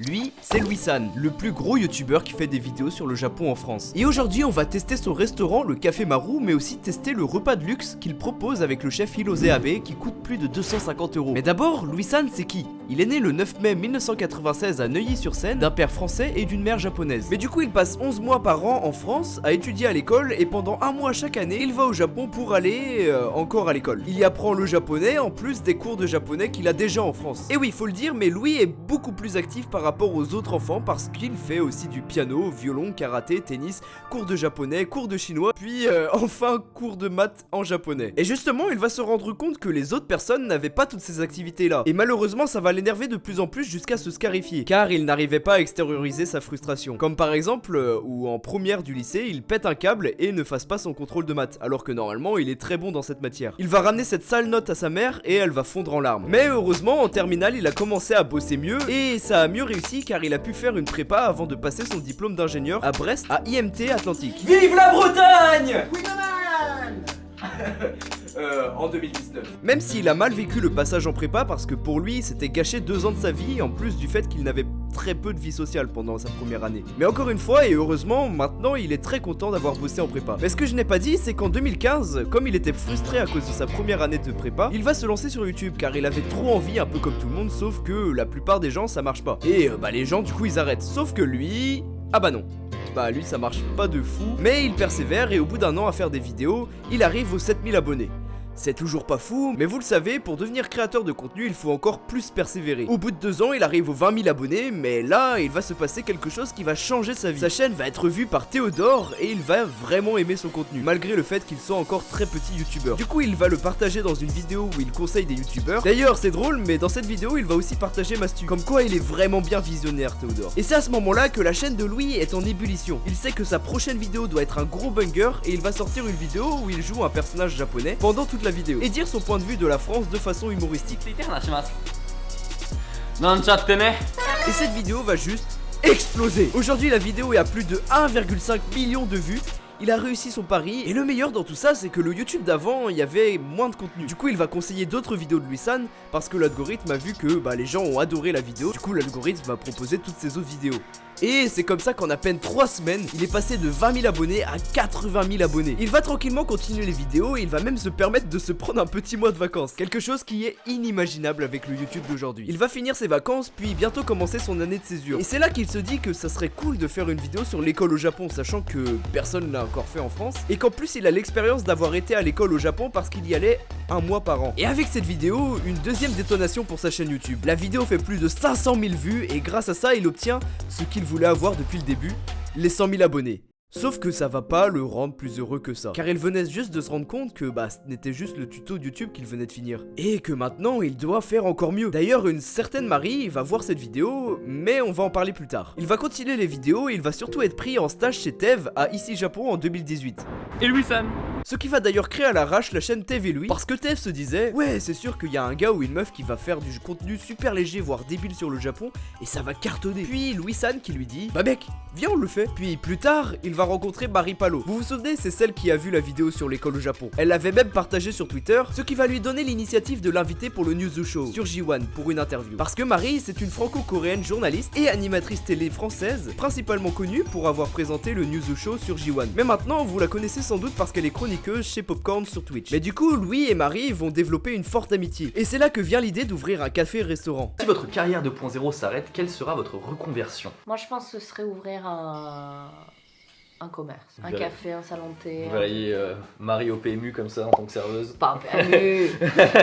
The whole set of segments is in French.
Lui, c'est Louis-San, le plus gros youtubeur qui fait des vidéos sur le Japon en France. Et aujourd'hui, on va tester son restaurant, le Café Maru, mais aussi tester le repas de luxe qu'il propose avec le chef Hirose Abe qui coûte plus de 250 €. Mais d'abord, Louis-San, c'est qui? Il est né le 9 mai 1996 à Neuilly-sur-Seine d'un père français et d'une mère japonaise. Mais du coup, il passe 11 mois par an en France à étudier à l'école et pendant un mois chaque année, il va au Japon pour aller encore à l'école. Il y apprend le japonais en plus des cours de japonais qu'il a déjà en France. Et oui, faut le dire, mais Louis est beaucoup plus actif par rapport aux autres enfants parce qu'il fait aussi du piano, violon, karaté, tennis, cours de japonais, cours de chinois, puis enfin cours de maths en japonais. Et justement, il va se rendre compte que les autres personnes n'avaient pas toutes ces activités là. Et malheureusement, ça va l'énerver de plus en plus jusqu'à se scarifier, car il n'arrivait pas à extérioriser sa frustration. Comme par exemple, où en première du lycée, il pète un câble et ne fasse pas son contrôle de maths, alors que normalement, il est très bon dans cette matière. Il va ramener cette sale note à sa mère et elle va fondre en larmes. Mais heureusement, en terminale, il a commencé à bosser mieux et ça a mieux réussi car il a pu faire une prépa avant de passer son diplôme d'ingénieur à Brest à IMT Atlantique. Vive la Bretagne! En 2019. Même s'il a mal vécu le passage en prépa parce que pour lui c'était gâché 2 ans de sa vie en plus du fait qu'il n'avait très peu de vie sociale pendant sa première année. Mais encore une fois et heureusement maintenant il est très content d'avoir bossé en prépa. Mais ce que je n'ai pas dit c'est qu'en 2015 comme il était frustré à cause de sa première année de prépa, il va se lancer sur YouTube car il avait trop envie un peu comme tout le monde sauf que la plupart des gens ça marche pas. Et les gens du coup ils arrêtent. Sauf que lui... Ah bah non. Bah lui ça marche pas de fou, mais il persévère et au bout d'un an à faire des vidéos, il arrive aux 7000 abonnés. C'est toujours pas fou, mais vous le savez, pour devenir créateur de contenu, il faut encore plus persévérer. Au bout de 2 ans, il arrive aux 20 000 abonnés, mais là, il va se passer quelque chose qui va changer sa vie. Sa chaîne va être vue par Théodore et il va vraiment aimer son contenu, malgré le fait qu'il soit encore très petit youtubeur. Du coup, il va le partager dans une vidéo où il conseille des youtubeurs. D'ailleurs, c'est drôle, mais dans cette vidéo, il va aussi partager Mastu. Comme quoi, il est vraiment bien visionnaire, Théodore. Et c'est à ce moment-là que la chaîne de Louis est en ébullition. Il sait que sa prochaine vidéo doit être un gros banger et il va sortir une vidéo où il joue un personnage japonais pendant toute la vidéo et dire son point de vue de la France de façon humoristique. Et cette vidéo va juste exploser. Aujourd'hui la vidéo est à plus de 1,5 million de vues. Il a réussi son pari et le meilleur dans tout ça c'est que le YouTube d'avant il y avait moins de contenu. Du coup il va conseiller d'autres vidéos de Louis-San parce que l'algorithme a vu que les gens ont adoré la vidéo. Du coup l'algorithme va proposer toutes ces autres vidéos. Et c'est comme ça qu'en à peine 3 semaines, il est passé de 20 000 abonnés à 80 000 abonnés. Il va tranquillement continuer les vidéos et il va même se permettre de se prendre un petit mois de vacances. Quelque chose qui est inimaginable avec le YouTube d'aujourd'hui. Il va finir ses vacances puis bientôt commencer son année de césure. Et c'est là qu'il se dit que ça serait cool de faire une vidéo sur l'école au Japon, sachant que personne l'a encore fait en France. Et qu'en plus il a l'expérience d'avoir été à l'école au Japon parce qu'il y allait un mois par an. Et avec cette vidéo, une deuxième détonation pour sa chaîne YouTube. La vidéo fait plus de 500 000 vues et grâce à ça il obtient ce qu'il voulait avoir depuis le début, les 100 000 abonnés. Sauf que ça va pas le rendre plus heureux que ça, car il venait juste de se rendre compte que ce n'était juste le tuto de YouTube qu'il venait de finir, et que maintenant il doit faire encore mieux. D'ailleurs une certaine Marie va voir cette vidéo, mais on va en parler plus tard. Il va continuer les vidéos et il va surtout être pris en stage chez Tev à Ici Japon en 2018. Et Louis-San. Ce qui va d'ailleurs créer à l'arrache la chaîne Tev et Louis, parce que Tev se disait ouais c'est sûr qu'il y a un gars ou une meuf qui va faire du contenu super léger voire débile sur le Japon et ça va cartonner. Puis Louis-San qui lui dit bah mec viens on le fait. Puis plus tard il va rencontrer Marie Palot. Vous vous souvenez c'est celle qui a vu la vidéo sur l'école au Japon. Elle l'avait même partagé sur Twitter, ce qui va lui donner l'initiative de l'inviter pour le News Show sur J1 pour une interview. Parce que Marie c'est une franco-coréenne journaliste et animatrice télé française, principalement connue pour avoir présenté le News Show sur J1. Mais maintenant vous la connaissez sans doute parce qu'elle est chroniqueuse chez Popcorn sur Twitch. Mais du coup, Louis et Marie vont développer une forte amitié. Et c'est là que vient l'idée d'ouvrir un café-restaurant. Si votre carrière 2.0 s'arrête, quelle sera votre reconversion? Moi je pense que ce serait ouvrir un commerce, un café, un salon de thé. Vous verriez Marie au PMU comme ça en tant que serveuse? Pas un PMU,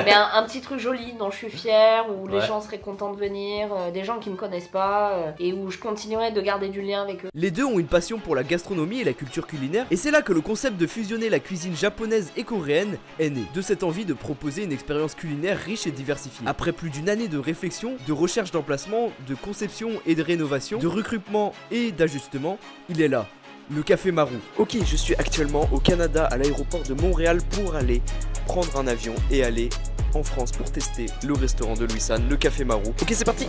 mais un petit truc joli dont je suis fière, où les gens seraient contents de venir, des gens qui me connaissent pas, et où je continuerai de garder du lien avec eux. Les deux ont une passion pour la gastronomie et la culture culinaire, et c'est là que le concept de fusionner la cuisine japonaise et coréenne est né, de cette envie de proposer une expérience culinaire riche et diversifiée. Après plus d'une année de réflexion, de recherche d'emplacement, de conception et de rénovation, de recrutement et d'ajustement, il est là. Le Café Maru. Ok, je suis actuellement au Canada à l'aéroport de Montréal pour aller prendre un avion et aller en France pour tester le restaurant de Louis-San, le Café Maru. Ok, c'est parti.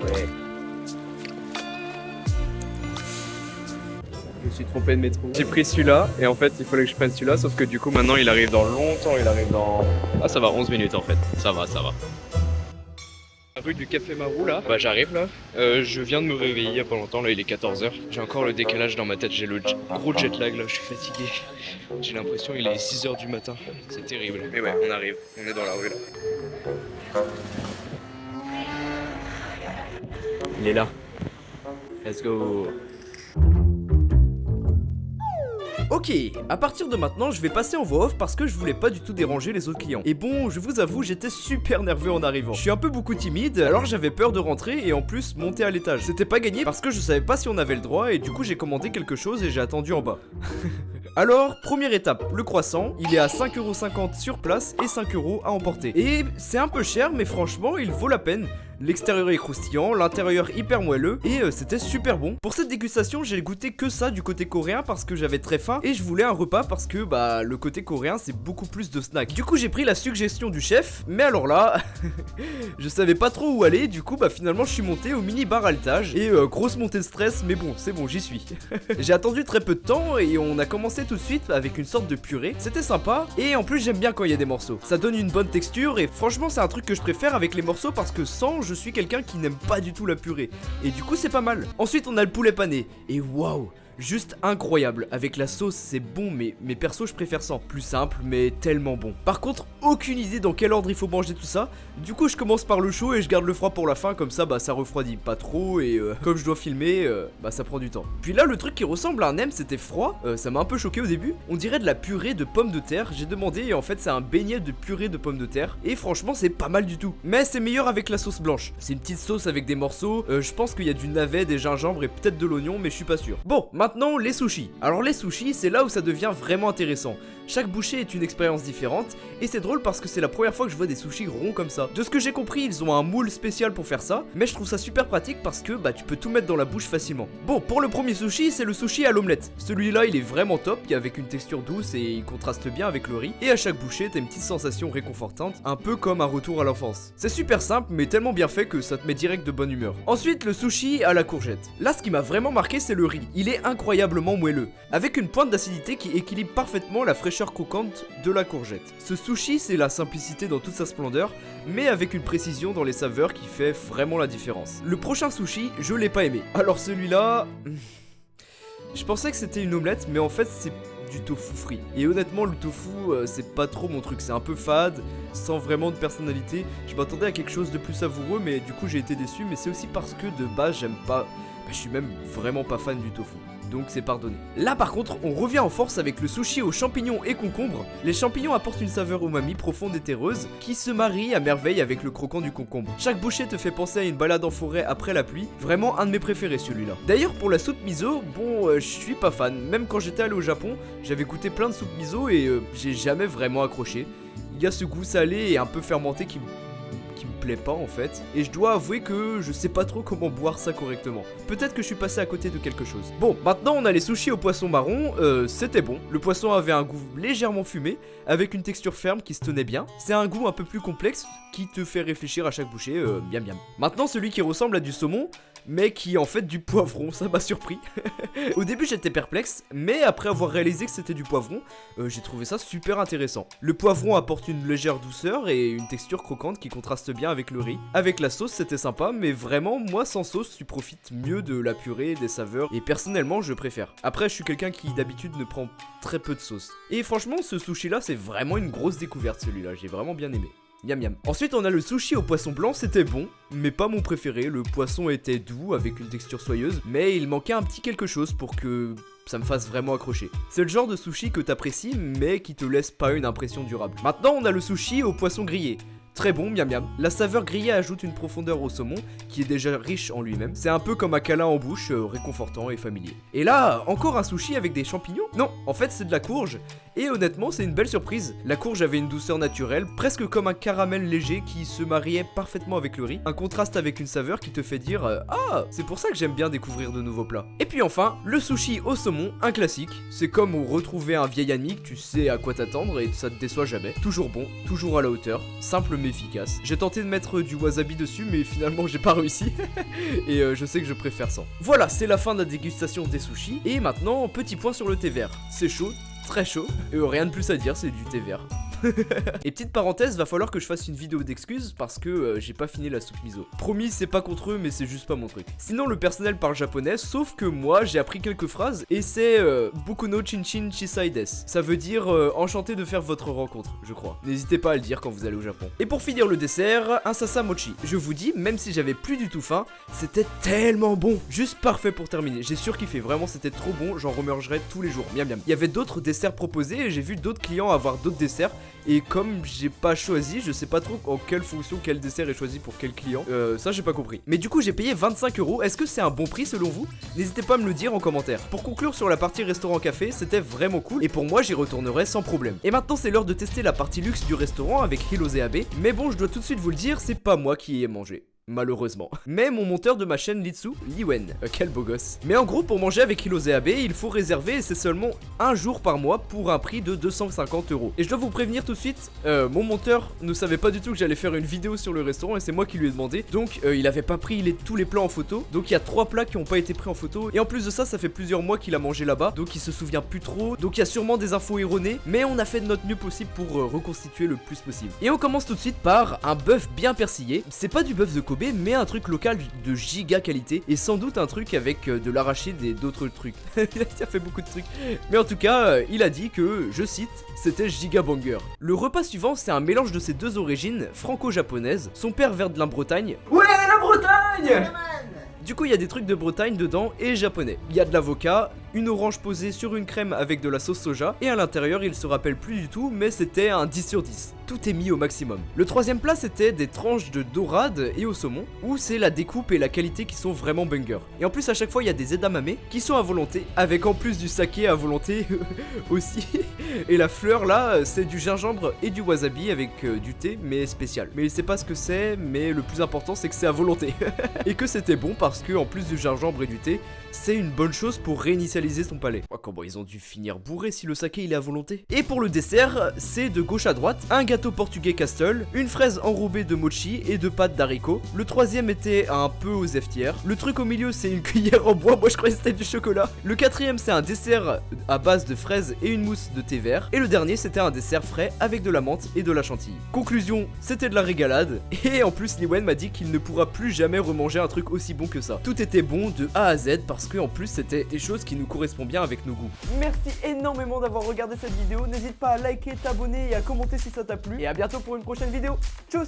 Ouais. Je suis trop trompé de métro. J'ai pris celui-là et en fait il fallait que je prenne celui-là, sauf que du coup maintenant il arrive dans longtemps, il arrive dans... Ah ça va, 11 minutes en fait, ça va. La rue du Café Marou là, bah j'arrive là, je viens de me réveiller il y a pas longtemps, là il est 14h. J'ai encore le décalage dans ma tête, j'ai le gros jet lag là, je suis fatigué. J'ai l'impression il est 6h du matin, c'est terrible. Mais ouais, on arrive, on est dans la rue là. Il est là. Let's go. Ok, à partir de maintenant, je vais passer en voix off parce que je voulais pas du tout déranger les autres clients. Et bon, je vous avoue, j'étais super nerveux en arrivant. Je suis un peu beaucoup timide, alors j'avais peur de rentrer et en plus monter à l'étage. C'était pas gagné parce que je savais pas si on avait le droit et du coup j'ai commandé quelque chose et j'ai attendu en bas. Alors, première étape, le croissant, il est à 5,50€ sur place et 5€ à emporter. Et c'est un peu cher, mais franchement, il vaut la peine. L'extérieur est croustillant, l'intérieur hyper moelleux et c'était super bon. Pour cette dégustation, j'ai goûté que ça du côté coréen parce que j'avais très faim et je voulais un repas parce que bah le côté coréen c'est beaucoup plus de snacks. Du coup j'ai pris la suggestion du chef, mais alors là, je savais pas trop où aller, du coup bah finalement je suis monté au mini bar à l'étage et grosse montée de stress, mais bon c'est bon j'y suis. J'ai attendu très peu de temps et on a commencé tout de suite avec une sorte de purée. C'était sympa et en plus j'aime bien quand il y a des morceaux. Ça donne une bonne texture et franchement c'est un truc que je préfère avec les morceaux parce que sans je suis quelqu'un qui n'aime pas du tout la purée et du coup c'est pas mal. Ensuite on a le poulet pané et waouh, juste incroyable. Avec la sauce c'est bon, mais perso je préfère sans. Plus simple mais tellement bon. Par contre aucune idée dans quel ordre il faut manger tout ça. Du coup je commence par le chaud et je garde le froid pour la fin, comme ça bah ça refroidit pas trop et comme je dois filmer bah ça prend du temps. Puis là le truc qui ressemble à un nem c'était froid, ça m'a un peu choqué au début. On dirait de la purée de pommes de terre. J'ai demandé et en fait c'est un beignet de purée de pommes de terre et franchement c'est pas mal du tout. Mais c'est meilleur avec la sauce blanche. C'est une petite sauce avec des morceaux, je pense qu'il y a du navet, des gingembre et peut-être de l'oignon mais je suis pas sûr. Bon maintenant les sushis. Alors les sushis c'est là où ça devient vraiment intéressant. Chaque bouchée est une expérience différente et c'est drôle parce que c'est la première fois que je vois des sushis ronds comme ça. De ce que j'ai compris ils ont un moule spécial pour faire ça, mais je trouve ça super pratique parce que bah tu peux tout mettre dans la bouche facilement. Bon pour le premier sushi c'est le sushi à l'omelette. Celui-là il est vraiment top, avec une texture douce et il contraste bien avec le riz. Et à chaque bouchée t'as une petite sensation réconfortante, un peu comme un retour à l'enfance. C'est super simple mais tellement bien fait que ça te met direct de bonne humeur. Ensuite le sushi à la courgette. Là ce qui m'a vraiment marqué c'est le riz. Il est incroyablement moelleux, avec une pointe d'acidité qui équilibre parfaitement la fraîcheur croquante de la courgette. Ce sushi c'est la simplicité dans toute sa splendeur, mais avec une précision dans les saveurs qui fait vraiment la différence. Le prochain sushi, je l'ai pas aimé. Alors celui-là... je pensais que c'était une omelette, mais en fait c'est du tofu frit. Et honnêtement le tofu c'est pas trop mon truc, c'est un peu fade, sans vraiment de personnalité. Je m'attendais à quelque chose de plus savoureux, mais du coup j'ai été déçu, mais c'est aussi parce que de base j'aime pas... je suis même vraiment pas fan du tofu. Donc c'est pardonné. Là par contre on revient en force avec le sushi aux champignons et concombres. Les champignons apportent une saveur umami profonde et terreuse qui se marie à merveille avec le croquant du concombre. Chaque bouchée te fait penser à une balade en forêt après la pluie. Vraiment un de mes préférés celui-là. D'ailleurs pour la soupe miso, bon je suis pas fan. Même quand j'étais allé au Japon, j'avais goûté plein de soupes miso et j'ai jamais vraiment accroché. Il y a ce goût salé et un peu fermenté qui me plaît pas en fait, et je dois avouer que je sais pas trop comment boire ça correctement. Peut-être que je suis passé à côté de quelque chose. Bon, maintenant on a les sushis au poisson marron, c'était bon. Le poisson avait un goût légèrement fumé, avec une texture ferme qui se tenait bien. C'est un goût un peu plus complexe qui te fait réfléchir à chaque bouchée, bien bien. Maintenant celui qui ressemble à du saumon, mais qui est en fait du poivron, ça m'a surpris. Au début j'étais perplexe, mais après avoir réalisé que c'était du poivron, j'ai trouvé ça super intéressant. Le poivron apporte une légère douceur et une texture croquante qui contraste bien avec le riz. Avec la sauce c'était sympa, mais vraiment moi sans sauce tu profites mieux de la purée, des saveurs, et personnellement je préfère. Après je suis quelqu'un qui d'habitude ne prend très peu de sauce. Et franchement ce sushi là c'est vraiment une grosse découverte celui-là, j'ai vraiment bien aimé. Miam miam. Ensuite on a le sushi au poisson blanc, c'était bon, mais pas mon préféré. Le poisson était doux avec une texture soyeuse, mais il manquait un petit quelque chose pour que ça me fasse vraiment accrocher. C'est le genre de sushi que t'apprécies mais qui te laisse pas une impression durable. Maintenant on a le sushi au poisson grillé. Très bon, miam miam. La saveur grillée ajoute une profondeur au saumon qui est déjà riche en lui-même. C'est un peu comme un câlin en bouche, réconfortant et familier. Et là, encore un sushi avec des champignons? Non, en fait c'est de la courge. Et honnêtement c'est une belle surprise. La courge avait une douceur naturelle, presque comme un caramel léger qui se mariait parfaitement avec le riz. Un contraste avec une saveur qui te fait dire ah, c'est pour ça que j'aime bien découvrir de nouveaux plats. Et puis enfin, le sushi au saumon, un classique. C'est comme retrouver un vieil ami que tu sais à quoi t'attendre et ça te déçoit jamais. Toujours bon, toujours à la hauteur. Simple mais efficace. J'ai tenté de mettre du wasabi dessus, mais finalement j'ai pas réussi. Et je sais que je préfère sans. Voilà, c'est la fin de la dégustation des sushis. Et maintenant, petit point sur le thé vert. C'est chaud, très chaud. Et rien de plus à dire, c'est du thé vert. Et petite parenthèse, va falloir que je fasse une vidéo d'excuses parce que j'ai pas fini la soupe miso. Promis, c'est pas contre eux, mais c'est juste pas mon truc. Sinon, le personnel parle japonais, sauf que moi, j'ai appris quelques phrases et c'est Boku no Chinchin Chisai desu. Ça veut dire enchanté de faire votre rencontre, je crois. N'hésitez pas à le dire quand vous allez au Japon. Et pour finir le dessert, un sasa mochi. Je vous dis, même si j'avais plus du tout faim, c'était tellement bon. Juste parfait pour terminer. J'ai surkiffé, vraiment, c'était trop bon. J'en remangerai tous les jours. Miam miam. Il y avait d'autres desserts proposés et j'ai vu d'autres clients avoir d'autres desserts. Et comme j'ai pas choisi, je sais pas trop en quelle fonction quel dessert est choisi pour quel client. Ça j'ai pas compris. Mais du coup j'ai payé 25 €. Est-ce que c'est un bon prix selon vous? N'hésitez pas à me le dire en commentaire. Pour conclure sur la partie restaurant-café, c'était vraiment cool. Et pour moi j'y retournerai sans problème. Et maintenant c'est l'heure de tester la partie luxe du restaurant avec Hirose Abe. Mais bon, je dois tout de suite vous le dire, c'est pas moi qui y ai mangé. Malheureusement. Mais mon monteur de ma chaîne Litsu, Liwen, quel beau gosse. Mais en gros, pour manger avec Hirose Abe, il faut réserver et c'est seulement un jour par mois pour un prix de 250 €. Et je dois vous prévenir tout de suite, mon monteur ne savait pas du tout que j'allais faire une vidéo sur le restaurant et c'est moi qui lui ai demandé. Donc il avait pas pris tous les plats en photo. Donc il y a 3 plats qui ont pas été pris en photo. Et en plus de ça, ça fait plusieurs mois qu'il a mangé là-bas. Donc il se souvient plus trop. Donc il y a sûrement des infos erronées. Mais on a fait de notre mieux possible pour reconstituer le plus possible. Et on commence tout de suite par un bœuf bien persillé. C'est pas du bœuf de Kobe, mais un truc local de giga qualité et sans doute un truc avec de l'arachide et d'autres trucs. Il a fait beaucoup de trucs. Mais en tout cas, il a dit que, je cite, c'était giga banger. Le repas suivant, c'est un mélange de ces deux origines franco-japonaises. Son père vient de la Bretagne. Ouais, la Bretagne! Du coup, il y a des trucs de Bretagne dedans et japonais. Il y a de l'avocat, une orange posée sur une crème avec de la sauce soja, et à l'intérieur, il se rappelle plus du tout, mais c'était un 10 sur 10. Tout est mis au maximum. Le troisième plat, c'était des tranches de dorade et au saumon, où c'est la découpe et la qualité qui sont vraiment banger. Et en plus, à chaque fois, il y a des edamame qui sont à volonté, avec en plus du saké à volonté aussi. Et la fleur là, c'est du gingembre et du wasabi avec du thé, mais spécial. Mais il sait pas ce que c'est, mais le plus important, c'est que c'est à volonté. Et que c'était bon parce que, en plus du gingembre et du thé, c'est une bonne chose pour réinitialiser son palais. Oh, comment ils ont dû finir bourrés si le saké il est à volonté. Et pour le dessert, c'est de gauche à droite, un gâteau portugais castle, une fraise enrobée de mochi et de pâtes d'haricots. Le troisième était un peu aux œufs. Le truc au milieu, c'est une cuillère en bois, moi je croyais que c'était du chocolat. Le quatrième, c'est un dessert à base de fraises et une mousse de thé vert. Et le dernier, c'était un dessert frais avec de la menthe et de la chantilly. Conclusion, c'était de la régalade. Et en plus, Liwen m'a dit qu'il ne pourra plus jamais remanger un truc aussi bon que ça. Tout était bon de A à Z parce que en plus c'était des choses qui nous correspondent bien avec nos goûts. Merci énormément d'avoir regardé cette vidéo. N'hésite pas à liker, t'abonner et à commenter si ça t'a plu. Et à bientôt pour une prochaine vidéo. Tchuss!